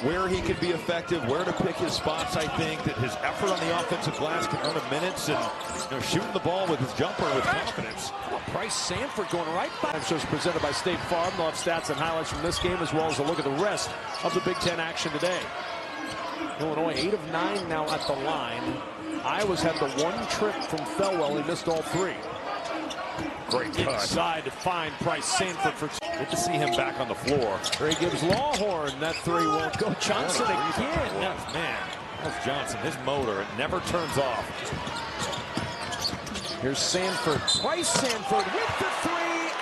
where he can be effective, where to pick his spots. I think that his effort on the offensive glass can earn him minutes, and shooting the ball with his jumper with confidence. Pryce Sandfort going right by. Shows presented by State Farm. They'll have stats and highlights from this game as well as a look at the rest of the Big Ten action today. Illinois 8 of 9 now at the line. Iowa's had the one trip from Felwell. He missed all 3. Great cut. Inside to find Pryce Sandfort for. Good to see him back on the floor. Here he gives Lawhorn. That 3 won't go. Johnson again. Man, that's Johnson. His motor, it never turns off. Here's Sandfort. Pryce Sandfort with the 3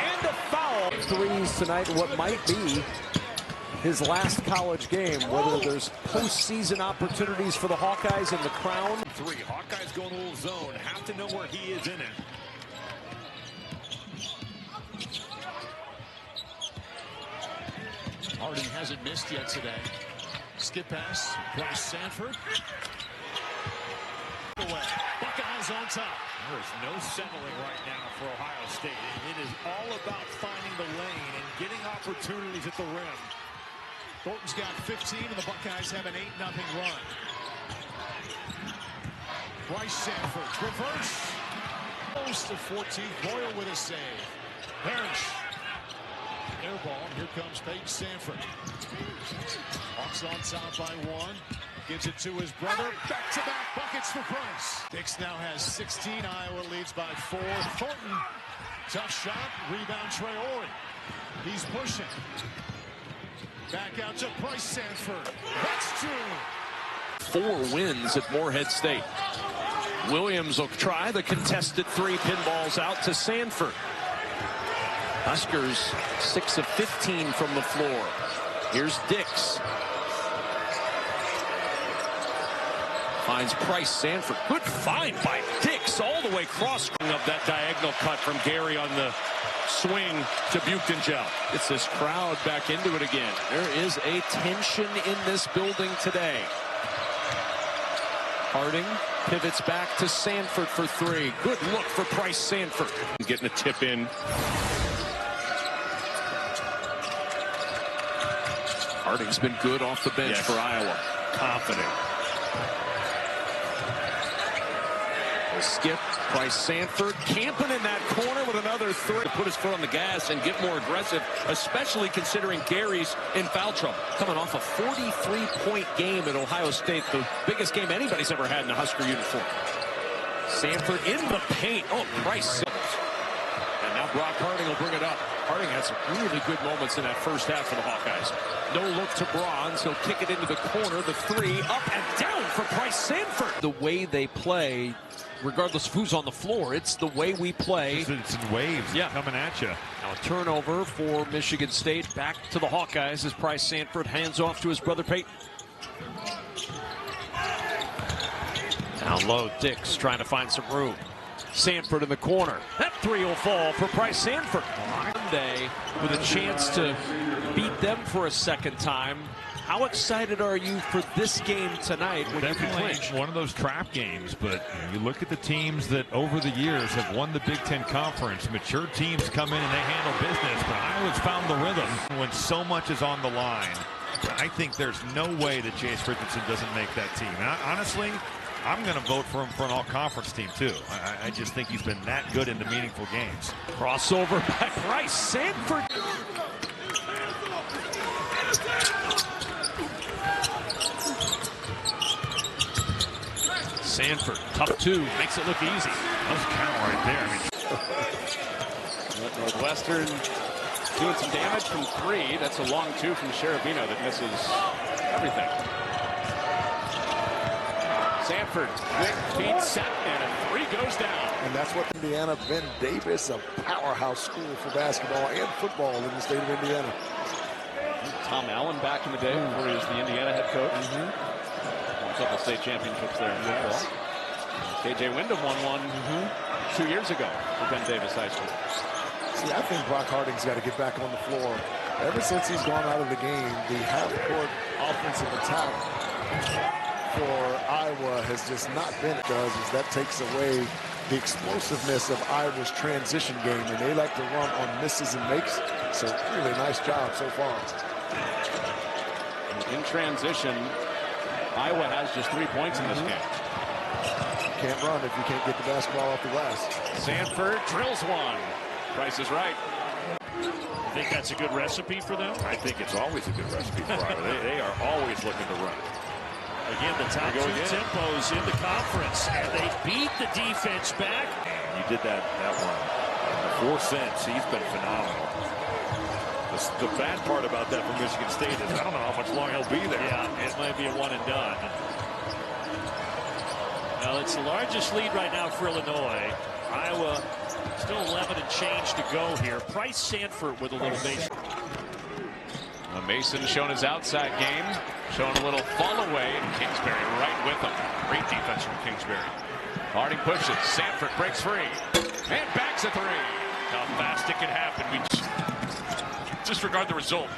and a foul. 3s tonight in what might be his last college game. Whether there's postseason opportunities for the Hawkeyes in the crown. 3. Hawkeyes going a little zone. Have to know where he is in it. Harding hasn't missed yet today. Skip pass. Pryce Sandfort. Away. Buckeyes on top. There's no settling right now for Ohio State. It is all about finding the lane and getting opportunities at the rim. Thornton's got 15, and the Buckeyes have an 8-0 run. Pryce Sandfort, reverse. Close to 14. Boyle with a save. Parrish. Air ball. Here comes Peyton Sandfort. Hawks on top by 1. Gives it to his brother. Back-to-back buckets for Pryce. Dix now has 16. Iowa leads by 4. Thornton. Tough shot. Rebound Traore. He's pushing. Back out to Pryce Sandfort. That's 2. 4 wins at Morehead State. Williams will try the contested 3 pinballs out to Sandfort. Huskers 6 of 15 from the floor. Here's Dix. Finds Pryce Sandfort. Good find by Dix all the way cross of that diagonal cut from Gary on the swing to Buchtengel. It's this crowd back into it again. There is a tension in this building today. Harding pivots back to Sandfort for 3. Good look for Pryce Sandfort. Getting a tip in. Harding's been good off the bench for Iowa. Confident. Skip, Pryce Sandfort camping in that corner with another 3 to put his foot on the gas and get more aggressive, especially considering Gary's in foul trouble. Coming off a 43-point game at Ohio State, the biggest game anybody's ever had in a Husker uniform. Sandfort in the paint. Oh, Pryce. And now Brock Harding will bring it up. Harding had some really good moments in that first half for the Hawkeyes. No look to Bronze. He'll kick it into the corner. The 3 up and down for Pryce Sandfort. The way they play, regardless of who's on the floor, it's the way we play. It's in waves coming at you. Now a turnover for Michigan State. Back to the Hawkeyes as Pryce Sandfort hands off to his brother Peyton. Down low, Dix trying to find some room. Sandfort in the corner. That 3 will fall for Pryce Sandfort. Monday with a chance to beat them for a second time. How excited are you for this game tonight when you can clinch? One of those trap games, but you look at the teams that over the years have won the Big Ten Conference. Mature teams come in and they handle business, but Iowa's found the rhythm when so much is on the line. I think there's no way that Chase Richardson doesn't make that team. And honestly, I'm going to vote for him for an all-conference team, too. I just think he's been that good in the meaningful games. Crossover by Pryce Sandfort. Sandfort, tough 2, makes it look easy. That was count right there. Northwestern doing some damage from 3. That's a long 2 from Cherubino that misses everything. Sandfort, quick feet set, and a 3 goes down. And that's what Indiana, Ben Davis, a powerhouse school for basketball and football in the state of Indiana. Tom Allen back in the day before he was the Indiana head coach. A couple state championships there in football. KJ Wyndham won one 2 years ago for Ben Davis High School. See, I think Brock Harding's got to get back on the floor. Ever since he's gone out of the game, the half-court offensive attack for Iowa has just not been it does is that takes away the explosiveness of Iowa's transition game, and they like to run on misses and makes. So really nice job so far. In transition, Iowa has just 3 points in this game. Can't run if you can't get the basketball off the glass. Sandfort drills one. Pryce is right. I think that's a good recipe for them. I think it's always a good recipe for Iowa. They are always looking to run. Again, the top two tempos in the conference, and they beat the defense back. You did that one. 4 cents. He's been phenomenal. The bad part about that for Michigan State is I don't know how much longer he'll be there. Yeah, it might be a one and done. Well, it's the largest lead right now for Illinois. Iowa still 11 and change to go here. Pryce Sandfort with a little base. Mason showing his outside game, showing a little fall away, and Kingsbury right with him. Great defense from Kingsbury. Harding pushes. Sandfort breaks free. And backs a three. How fast it can happen. We disregard the result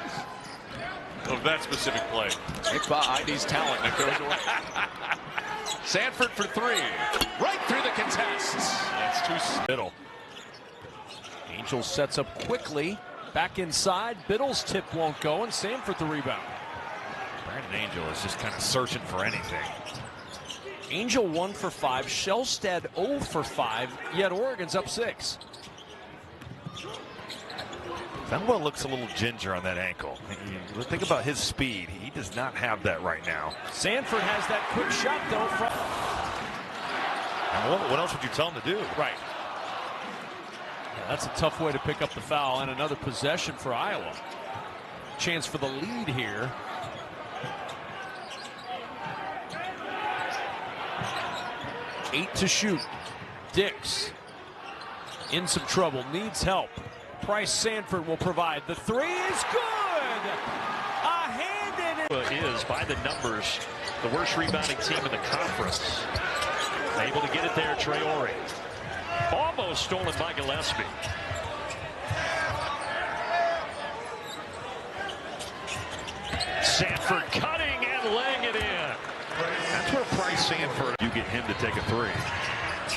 of that specific play. Iqbal ID's talent that goes away. Sandfort for three. Right through the contests. That's too middle. Angel sets up quickly. Back inside. Biddle's tip won't go, and Sandfort the rebound. Brandon Angel is just kind of searching for anything. Angel 1 for 5. Shellstead 0 for 5. Yet Oregon's up 6. Fenwell looks a little ginger on that ankle. Think about his speed. He does not have that right now. Sandfort has that quick shot, though. From and what else would you tell him to do? Right. Yeah, that's a tough way to pick up the foul, and another possession for Iowa. Chance for the lead here. Eight to shoot. Dix in some trouble, needs help. Pryce Sandfort will provide. The three is good. A hand in it. Is by the numbers the worst rebounding team in the conference. Able to get it there, Traore. Almost stolen by Gillespie. Sandfort cutting and laying it in. That's where Pryce Sandfort, you get him to take a three.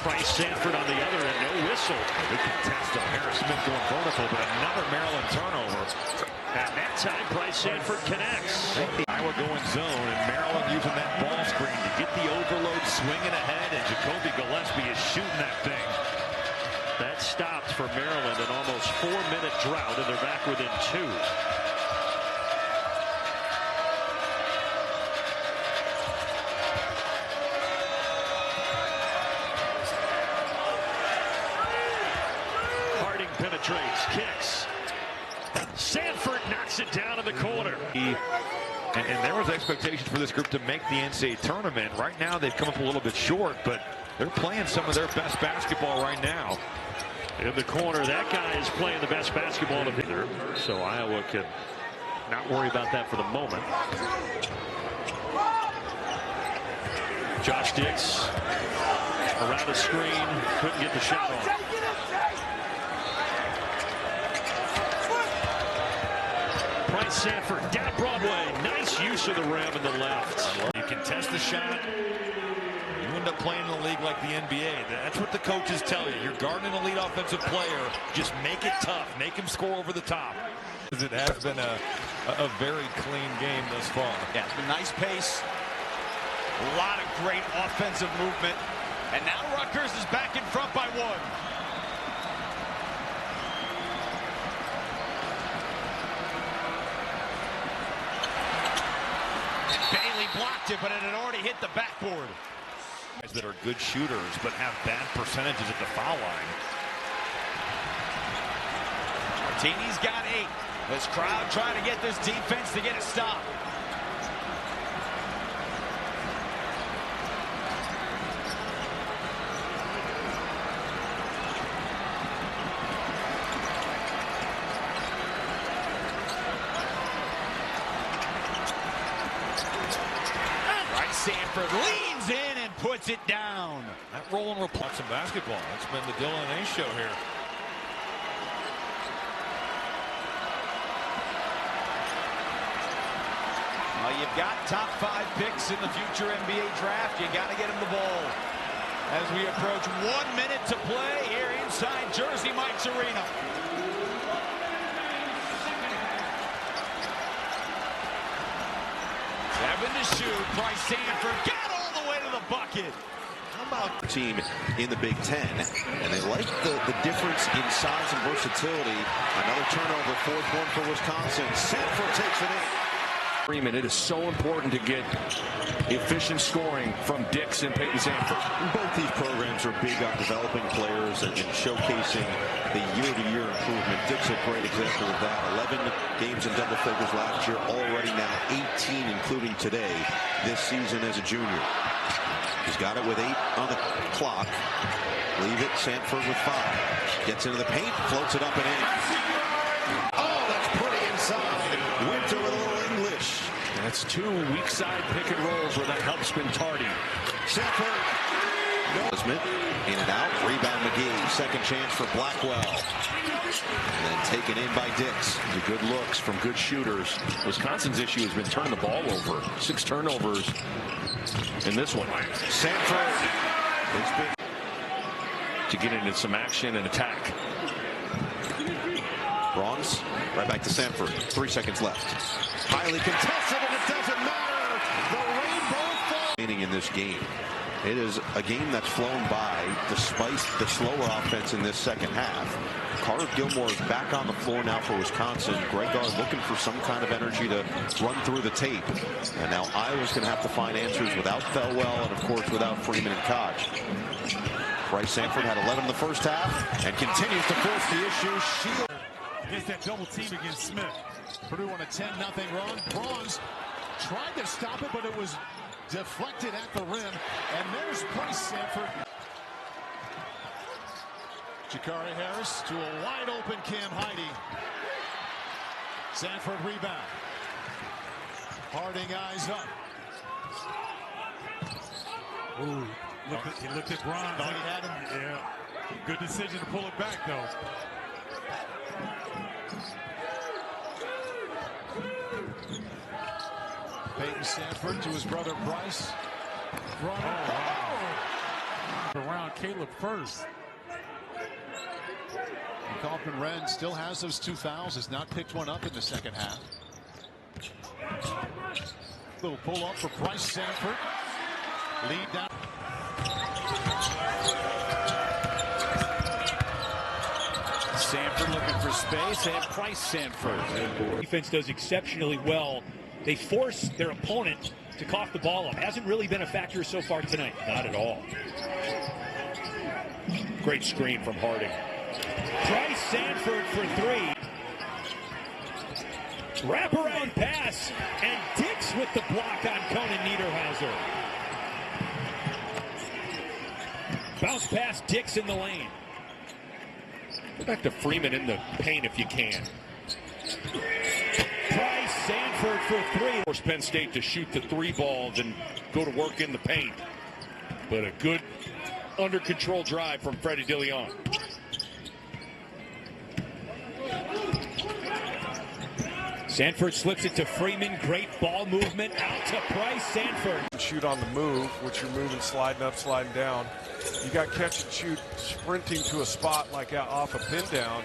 Pryce Sandfort on the other end, no whistle. Good contest on Harris Smith going vertical, but another Maryland turnover. At that time, Pryce Sandfort connects. Iowa going zone, and Maryland using that ball screen to get the overload, swinging ahead, and Jacoby Gillespie is shooting that thing. That stops for Maryland an almost 4-minute drought, and they're back within 2. Harding penetrates, kicks. Sandfort knocks it down in the corner. And there was expectations for this group to make the NCAA tournament. Right now, they've come up a little bit short, but they're playing some of their best basketball right now. In the corner, that guy is playing the best basketball of the year. So Iowa can not worry about that for the moment. Josh Dix around the screen, couldn't get the shot off. Pryce Sandfort down Broadway. Nice use of the rim in the left. You can test the shot. You end up playing in the league like the NBA. That's what the coaches tell you. You're guarding an elite offensive player. Just make it tough. Make him score over the top. It has been a very clean game thus far. Yeah, nice pace. A lot of great offensive movement. And now Rutgers is back in front by 1. Bailey blocked it, but it had already hit the backboard. Guys that are good shooters but have bad percentages at the foul line. Martini's got 8. This crowd trying to get this defense to get a stop. Sandfort leans in and puts it down. That rolling will plot some basketball. It's been the Dylan and A show here. Well, you've got top 5 picks in the future NBA draft. You got to get them the ball. As we approach 1 minute to play here inside Jersey Mike's Arena. 7 to shoot. Pryce Sandfort got all the way to the bucket. How about team in the Big Ten, and they like the difference in size and versatility. Another turnover, fourth one for Wisconsin. Sandfort takes it in. It is so important to get efficient scoring from Dix and Peyton Sandfort. Both these programs are big on developing players and showcasing the year-to-year improvement. Dix a great example of that. 11 games in double figures last year, already now 18, including today, this season as a junior. He's got it with 8 on the clock. Leave it, Sandfort with 5. Gets into the paint, floats it up and in. Oh, that's pretty inside. Winter with a little English. That's 2 weak side pick and rolls where that helps been tardy. Sandfort. In and out. Rebound McGee. Second chance for Blackwell. And then taken in by Dix. The good looks from good shooters. Wisconsin's issue has been turning the ball over. 6 turnovers in this one. Sandfort to get into some action and attack. Bronze right back to Sandfort. 3 seconds left. Highly contested, and it doesn't matter. The rainbow falls. In this game, it is a game that's flown by despite the slower offense in this second half. Carter Gilmore is back on the floor now for Wisconsin. Greg Gard looking for some kind of energy to run through the tape. And now Iowa's going to have to find answers without Thelwell and, of course, without Freeman and Koch. Pryce Sandfort had 11 in the first half and continues to force the issue. Shield against that double team against Smith. Purdue on a 10-0 run. Bronze tried to stop it, but it was deflected at the rim. And there's Pryce Sandfort. Jakari Harris to a wide open Cam Heide. Sandfort rebound. Harding eyes up. Ooh, he looked at Bronze. Thought he had him. Yeah. Good decision to pull it back, though. Peyton Sandfort to his brother Pryce. Around Caleb first. Kaufman Wren still has those 2 fouls. Has not picked one up in the second half. Little pull up for Pryce Sandfort. Lead down. Sandfort looking for space, and Pryce Sandfort. Defense does exceptionally well. They force their opponent to cough the ball up. Hasn't really been a factor so far tonight. Not at all. Great screen from Harding. Pryce Sandfort for 3. Wraparound pass, and Dix with the block on Conan Niederhauser. Bounce pass, Dix in the lane. Go back to Freeman in the paint if you can. Pryce Sandfort for 3. Force Penn State to shoot the 3 ball and go to work in the paint. But a good under control drive from Freddie DeLeon. Sanford slips it to Freeman. Great ball movement out to Pryce Sandfort. Shoot on the move, which you're moving, sliding up, sliding down. You got catch and shoot, sprinting to a spot like off a pin down.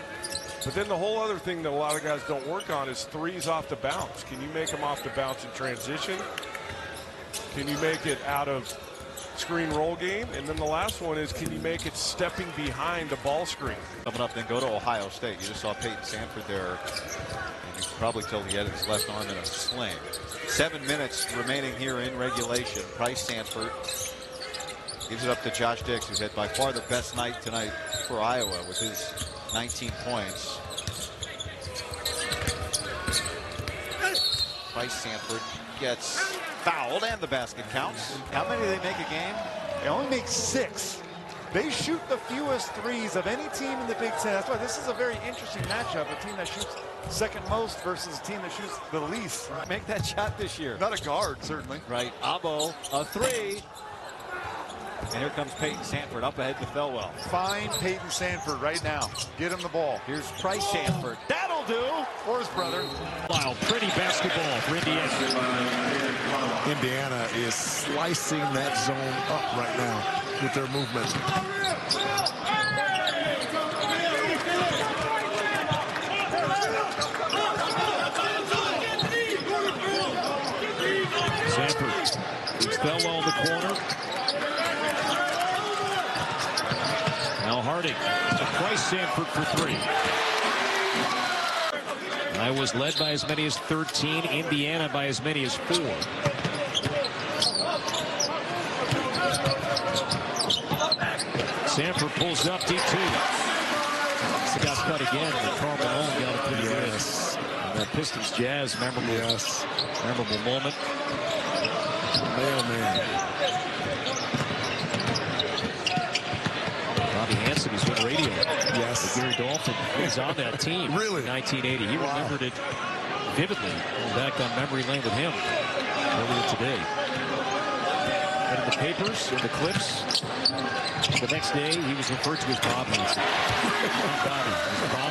But then the whole other thing that a lot of guys don't work on is threes off the bounce. Can you make them off the bounce in transition? Can you make it out of screen roll game? And then the last one is, can you make it stepping behind the ball screen? Coming up, then go to Ohio State. You just saw Peyton Sandfort there. And you can probably tell he had his left arm in a sling. 7 minutes remaining here in regulation. Pryce Sandfort gives it up to Josh Dix, who's had by far the best night tonight for Iowa with his 19 points. Pryce Sandfort gets fouled, and the basket counts. How many do they make a game? They only make 6. They shoot the fewest threes of any team in the Big Ten. That's why this is a very interesting matchup. A team that shoots second most versus a team that shoots the least. Make that shot this year. Not a guard, certainly. Right. Abo, a 3. And here comes Peyton Sandfort up ahead to Thelwell. Find Peyton Sandfort right now. Get him the ball. Here's Pryce Sandfort. That'll do for his brother. Wow, pretty basketball for Indiana. Indiana is slicing that zone up right now with their movement. Sandfort keeps Thelwell in the corner. Now Harding to Pryce. Sandfort for three. Iowa's led by as many as 13. Indiana by as many as 4. Sandfort pulls up deep 2. Got cut again, but Carl Malone got it pretty good. And that Pistons Jazz memorable, memorable moment. Man. Bobby Hansen, who's been radio. Yes. Gary Dolphin was on that team. Really? In 1980. He remembered it vividly. Back on memory lane with him earlier today. And in the papers, in the clips, the next day he was referred to as Bob Hansen.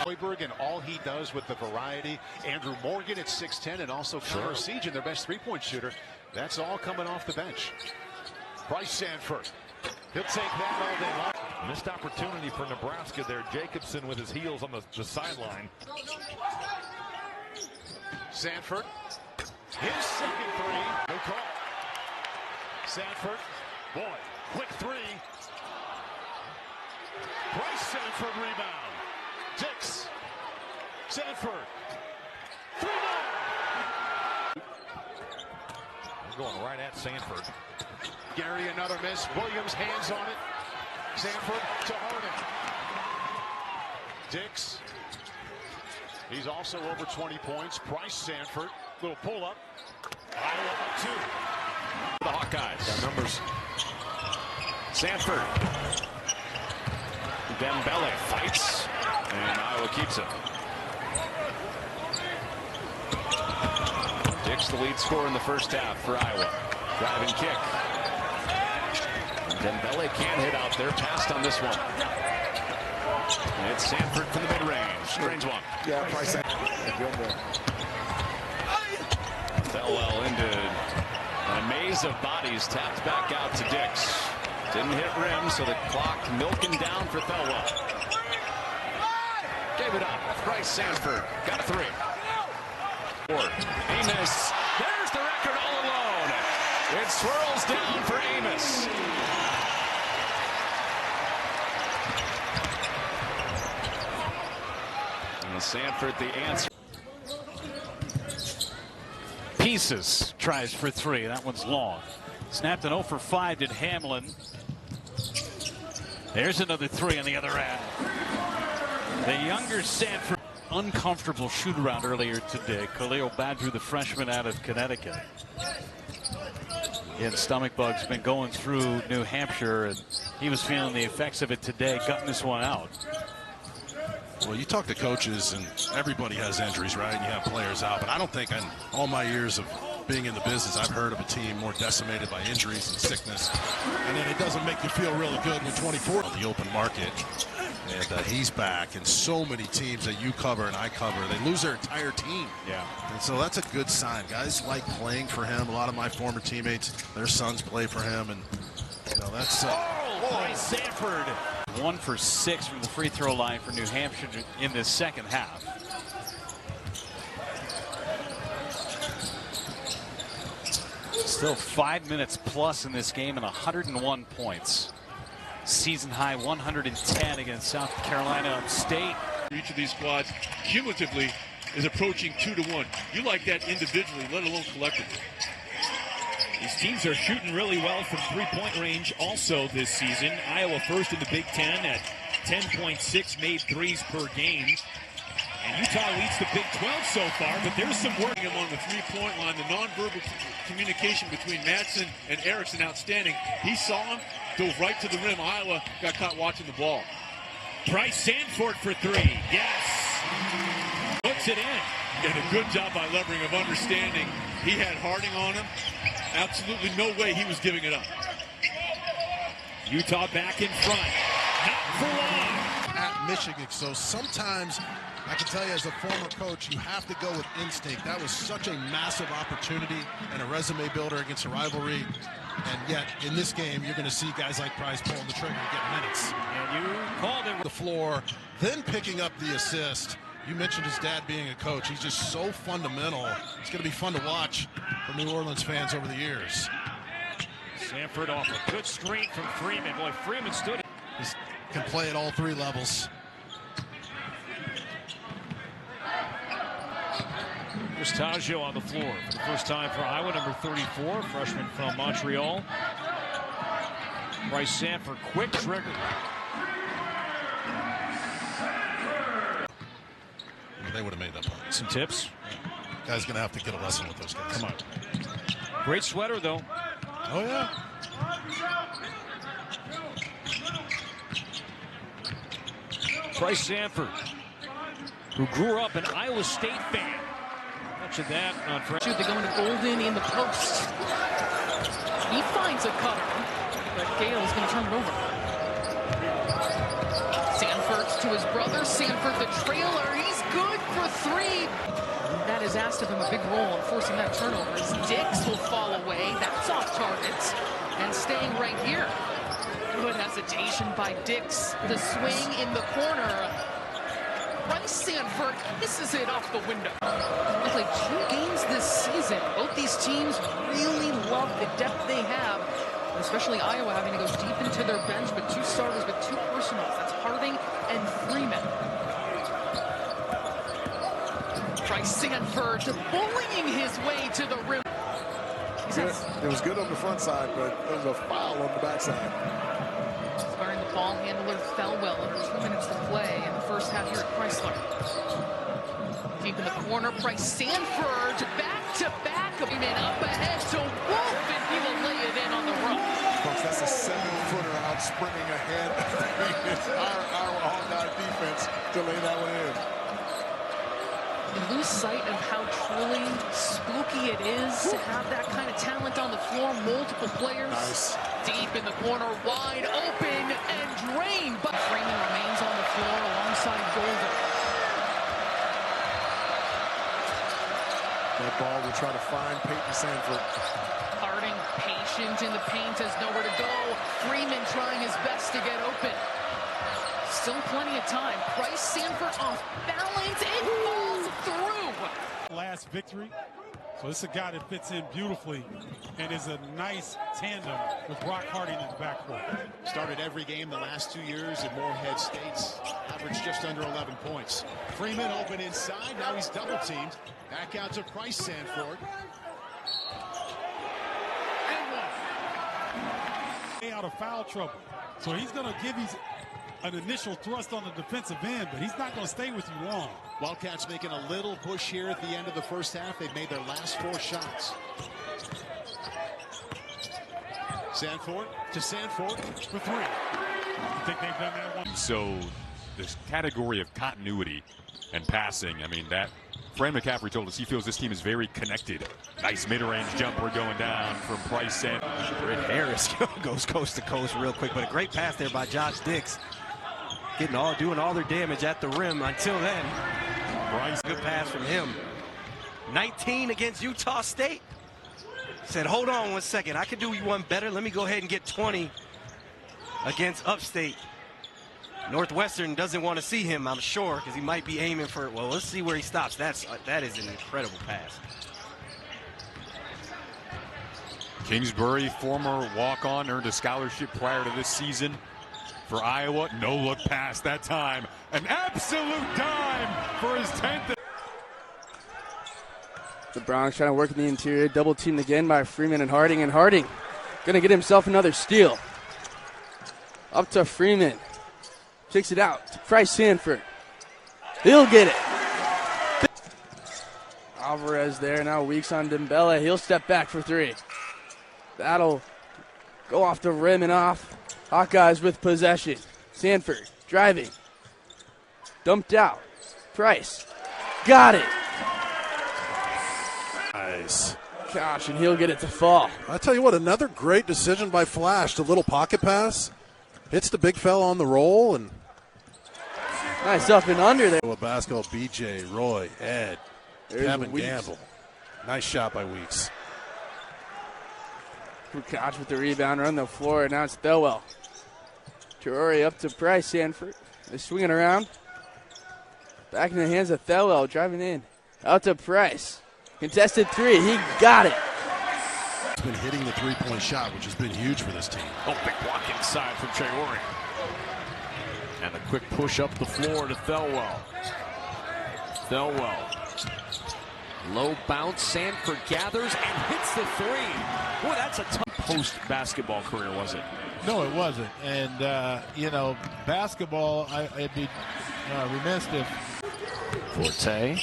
Hoiberg and all he does with the variety. Andrew Morgan at 6'10", and also Connor Sejan, their best three-point shooter. That's all coming off the bench. Pryce Sandfort. He'll take that all day long. Missed opportunity for Nebraska there. Jacobson with his heels on the sideline. Sandfort. His second three. No call. Sandfort. Boy, quick three. Pryce Sandfort rebound. Dix. Sandfort. 3-9. They're going right at Sandfort. Gary, another miss. Williams hands on it. Sandfort to Harding. Dix. He's also over 20 points. Pryce Sandfort. Little pull up. Iowa up 2. The Hawkeyes. Got numbers. Sandfort. Dembele fights. And Iowa keeps it. Dix the lead scorer in the first half for Iowa. Driving kick. Dembele can't hit out there. Passed on this one. And it's Sandfort from the mid-range. Strange one. Yeah, Pryce. Thelwell into a maze of bodies. Tapped back out to Dix. Didn't hit rim, so the clock milking down for Thelwell. Gave it up. Pryce Sandfort got a 3. Amos. There's the record all alone. It swirls down for Amos. And Sandfort the answer. Pieces tries for 3. That one's long. Snapped an 0 for 5 did Hamlin. There's another 3 on the other end. The younger Sandfort. Uncomfortable shoot around earlier today. Khalil Badru, the freshman out of Connecticut. And stomach bugs been going through New Hampshire, and he was feeling the effects of it today, gutting this one out. Well, you talk to coaches, and everybody has injuries, right? And you have players out, but I don't think in all my years of being in the business, I've heard of a team more decimated by injuries and sickness. And then it doesn't make you feel really good when 24 on the open market. And he's back, and so many teams that you cover and I cover, they lose their entire team. Yeah. And so that's a good sign. Guys like playing for him. A lot of my former teammates, their sons play for him, and you know that's. Pryce Sandfort. 1 for 6 from the free throw line for New Hampshire in this second half. Still 5 minutes plus in this game and 101 points. Season high 110 against South Carolina Upstate. Each of these squads cumulatively is approaching 2-1. You like that individually, let alone collectively. These teams are shooting really well from three-point range also this season. Iowa first in the Big Ten at 10.6 made threes per game. And Utah leads the Big 12 so far, but there's some work on the three-point line. The nonverbal communication between Madsen and Erickson outstanding. He saw him, dove right to the rim. Iowa got caught watching the ball. Pryce Sandfort for 3. Yes. Puts it in. And a good job by Levering of understanding. He had Harding on him. Absolutely no way he was giving it up. Utah back in front. Not for long. At Michigan, so sometimes I can tell you as a former coach, you have to go with instinct. That was such a massive opportunity and a resume builder against a rivalry. And yet, in this game, you're going to see guys like Pryce pulling the trigger and getting minutes. And you called it The floor, then picking up the assist. You mentioned his dad being a coach. He's just so fundamental. It's going to be fun to watch for New Orleans fans over the years. Sandfort off a good screen from Freeman. Boy, Freeman stood. He can play at all three levels. Cristaggio on the floor for the first time for Iowa, number 34, freshman from Montreal. Pryce Sandfort, quick trigger. They would have made that punt. Some tips. Guy's going to have to get a lesson with those guys. Come on. Great sweater, though. Oh, yeah. Pryce Sandfort, who grew up an Iowa State fan. Much of that on Friday. They're going to Golden in the post. He finds a cutter, but Gale's going to turn it over. Sandfort to his brother. Sandfort the trailer. He's good for three. That has asked of him a big role in forcing that turnover. As Dix will fall away. That's off targets. And staying right here. Good hesitation by Dix. The swing in the corner. Pryce Sandfort misses it off the window. It's like 2 games this season. Both these teams really love the depth they have, especially Iowa having to go deep into their bench, but 2 starters with 2 personals. That's Harding and Freeman. Pryce Sandfort bullying his way to the rim. It was good on the front side, but there was a foul on the backside. Sparring the ball handler fell well. Under 2 minutes to play in the first half here at Chrysler. Deep in the corner, Pryce Sandfort back-to-back. Freeman up ahead to Wolf, and he will lay it in on the rope. Folks, that's a 7-footer out sprinting ahead. Our Hawkeye defense to lay that one in. You lose sight of how truly spooky it is to have that kind of talent on the floor. Multiple players. Nice. Deep in the corner, wide open and drained. But Freeman remains on the floor alongside Golden. That ball will try to find Peyton Sandfort. Harding patient in the paint, has nowhere to go. Freeman trying his best to get open. Still plenty of time. Pryce Sandfort off balance. It falls through. Last victory. So this is a guy that fits in beautifully and is a nice tandem with Brock Harding in the backcourt. Started every game the last 2 years at Morehead State's. Averaged just under 11 points. Freeman open inside. Now he's double teamed. Back out to Pryce Sandfort. Out of foul trouble. So he's going to give you an initial thrust on the defensive end, but he's not going to stay with you long. Wildcats making a little push here at the end of the first half. They've made their last 4 shots. Sandfort to Sandfort for 3. You think they've done that one? So this category of continuity and passing, I mean, that Fran McCaffrey told us he feels this team is very connected. Nice mid-range jumper going down from Pryce Sandfort. Britt Harris goes coast to coast real quick, but a great pass there by Josh Dix. Doing all their damage at the rim until then. Pryce. Good pass from him. 19 against Utah State. Said, hold on 1 second. I can do you one better. Let me go ahead and get 20 against Upstate. Northwestern doesn't want to see him, I'm sure, because he might be aiming for it. Well, let's see where he stops. That is an incredible pass. Kingsbury, former walk-on, earned a scholarship prior to this season for Iowa. No look pass that time. An absolute dime for his 10th. The Bronx trying to work in the interior. Double teamed again by Freeman and Harding. And Harding going to get himself another steal. Up to Freeman. Kicks it out to Pryce Sandfort. He'll get it. Alvarez there. Now Weeks on Dembele. He'll step back for 3. That'll go off the rim and off. Hawkeyes with possession. Sandfort driving. Dumped out. Pryce. Got it. Nice. Gosh, and he'll get it to fall. I tell you what, another great decision by Flash. The little pocket pass. Hits the big fella on the roll. And nice up and under there. Basketball, BJ, Roy, Ed, There's Kevin Weeks. Gamble. Nice shot by Weeks. Kukoc with the rebound on the floor. Now it's Thelwell. Traore up to Pryce Sandfort. They're swinging around. Back in the hands of Thelwell, driving in. Out to Pryce. Contested three. He got it. He's been hitting the three-point shot, which has been huge for this team. Oh, big block inside from Traore. And a quick push up the floor to Thelwell. Thelwell. Low bounce. Sandfort gathers and hits the three. Boy, that's a tough post-basketball career, was it? No, it wasn't. And, you know, basketball, I'd be remiss if. Forte.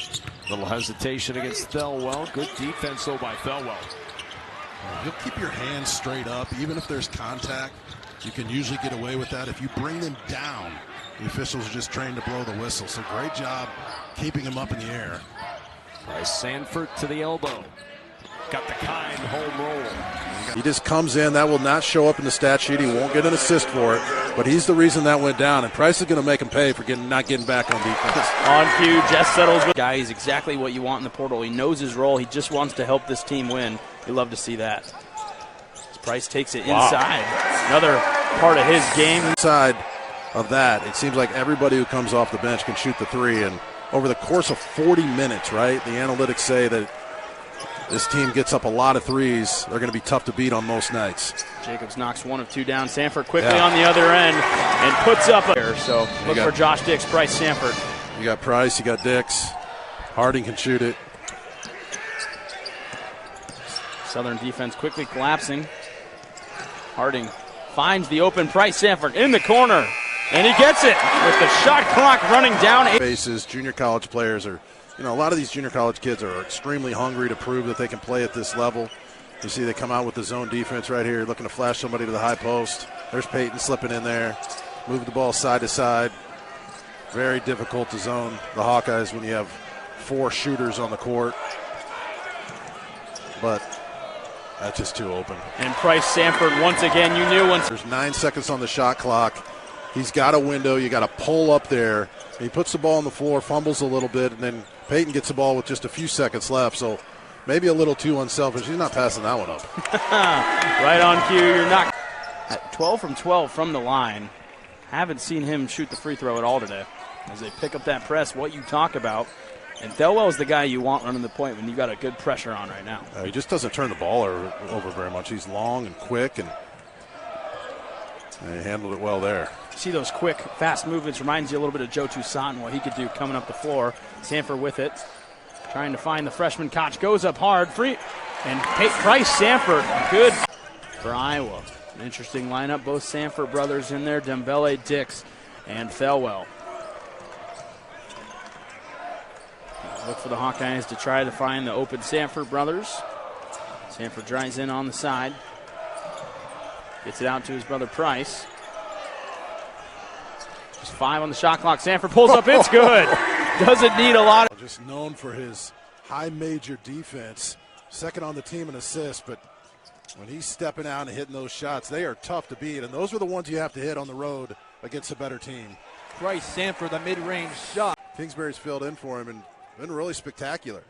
Little hesitation against Thelwell. Good defense, though, by Thelwell. You'll keep your hands straight up. Even if there's contact, you can usually get away with that. If you bring them down, the officials are just trained to blow the whistle. So great job keeping them up in the air. Pryce Sandfort to the elbow. Got the kind home roll. He just comes in. That will not show up in the stat sheet. He won't get an assist for it. But he's the reason that went down. And Pryce is going to make him pay for not getting back on defense. On cue, Jess settles with guy. He's exactly what you want in the portal. He knows his role. He just wants to help this team win. You love to see that. Pryce takes it inside. Another part of his game. Inside of that, it seems like everybody who comes off the bench can shoot the three. And over the course of 40 minutes, right, the analytics say that this team gets up a lot of threes. They're going to be tough to beat on most nights. Jacobs knocks one of two down. Sandfort quickly on the other end and puts up a so look for Josh Dix, Pryce Sandfort. You got Pryce, you got Dix. Harding can shoot it. Southern defense quickly collapsing. Harding finds the open Pryce Sandfort in the corner, and he gets it with the shot clock running down. Bases, junior college players are, you know, a lot of these junior college kids are extremely hungry to prove that they can play at this level. You see they come out with the zone defense right here, looking to flash somebody to the high post. There's Peyton slipping in there, move the ball side to side. Very difficult to zone the Hawkeyes when you have four shooters on the court. But that's just too open. And Pryce Sandfort, once again, you knew once. There's 9 seconds on the shot clock. He's got a window. You got to pull up there. He puts the ball on the floor, fumbles a little bit, and then Peyton gets the ball with just a few seconds left. So maybe a little too unselfish. He's not passing that one up. Right on cue. You're not at 12 from 12 from the line. Haven't seen him shoot the free throw at all today. As they pick up that press, what you talk about. And Thelwell is the guy you want running the point when you got a good pressure on right now. He just doesn't turn the ball over very much. He's long and quick, and he handled it well there. See those quick, fast movements. Reminds you a little bit of Joe Toussaint and what he could do coming up the floor. Sandfort with it. Trying to find the freshman. Koch goes up hard. Free. And Pryce Sandfort, good for Iowa. An interesting lineup. Both Sandfort brothers in there. Dembele, Dix, and Thelwell. Look for the Hawkeyes to try to find the open Sandfort brothers. Sandfort drives in on the side. Gets it out to his brother Pryce. Just 5 on the shot clock. Sandfort pulls up. It's good. Doesn't need a lot. Just known for his high major defense. Second on the team in assists, but when he's stepping out and hitting those shots, they are tough to beat, and those are the ones you have to hit on the road against a better team. Pryce Sandfort, the mid-range shot. Kingsbury's filled in for him and been really spectacular.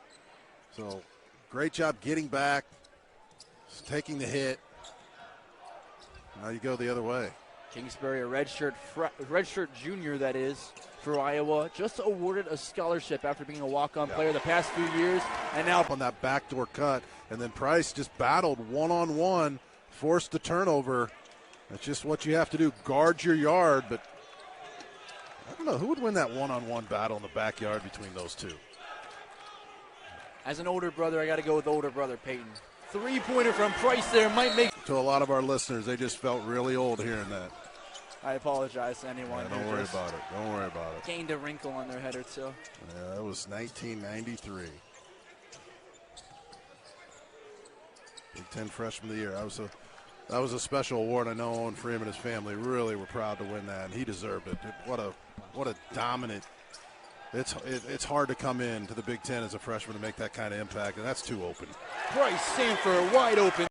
So great job getting back, taking the hit. Now you go the other way. Kingsbury, a redshirt junior, that is, for Iowa, just awarded a scholarship after being a walk-on player the past few years, and now on that backdoor cut, and then Pryce just battled one-on-one, forced the turnover. That's just what you have to do, guard your yard, but I don't know, who would win that one-on-one battle in the backyard between those two? As an older brother, I got to go with older brother Peyton. Three-pointer from Pryce there might make. To a lot of our listeners, they just felt really old hearing that. I apologize to anyone. Yeah, don't worry about it. Don't worry about it. Gained a wrinkle on their head or two. Yeah, that was 1993. Big Ten Freshman of the Year. That was a special award. I know Owen Freeman and his family really were proud to win that, and he deserved it. What a dominant. It's hard to come in to the Big Ten as a freshman to make that kind of impact, and that's too open. Pryce Sandfort wide open.